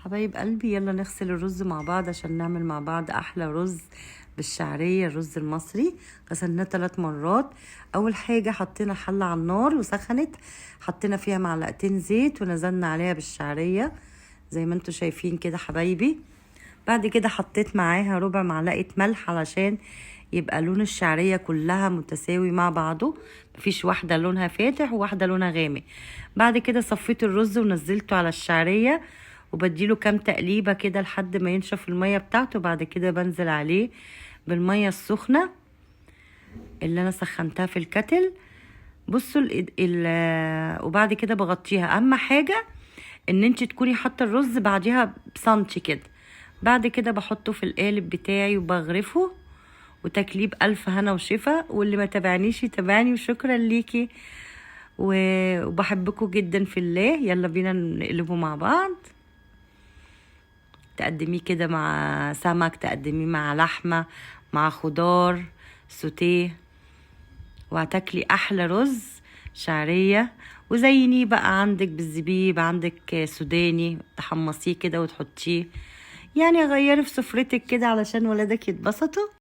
حبايب قلبي، يلا نغسل الرز مع بعض عشان نعمل مع بعض احلى رز بالشعرية، الرز المصري. غسلناه 3 مرات. اول حاجة حطينا حلة على النار وسخنت، حطينا فيها معلقتين زيت ونزلنا عليها بالشعرية زي ما انتوا شايفين كده حبايبي. بعد كده حطيت معاها ربع معلقة ملح علشان يبقى لون الشعرية كلها متساوي مع بعضه، مفيش واحدة لونها فاتح وواحدة لونها غامق. بعد كده صفيت الرز ونزلته على الشعرية وبديله كام تقليبة كده لحد ما ينشف المية بتاعته. بعد كده بنزل عليه بالمية السخنة اللي انا سخنتها في الكتل. بصوا وبعد كده بغطيها. اهم حاجة ان انت تكوني حاطة الرز بعديها بسنتي كده. بعد كده بحطه في القالب بتاعي وبغرفه. وتكليب الف هنا وشفا، واللي ما تابعنيش يتابعني، وشكرا ليكي وبحبكم جدا في الله. يلا بينا نقلبه مع بعض. تقدميه كده مع سمك، تقدميه مع لحمة، مع خضار سوتيه، وهتاكلي احلى رز شعرية. وزينيه بقى، عندك بالزبيب، عندك سوداني، تحمصيه كده وتحطيه، يعني غيري في سفرتك كده علشان ولادك يتبسطوا.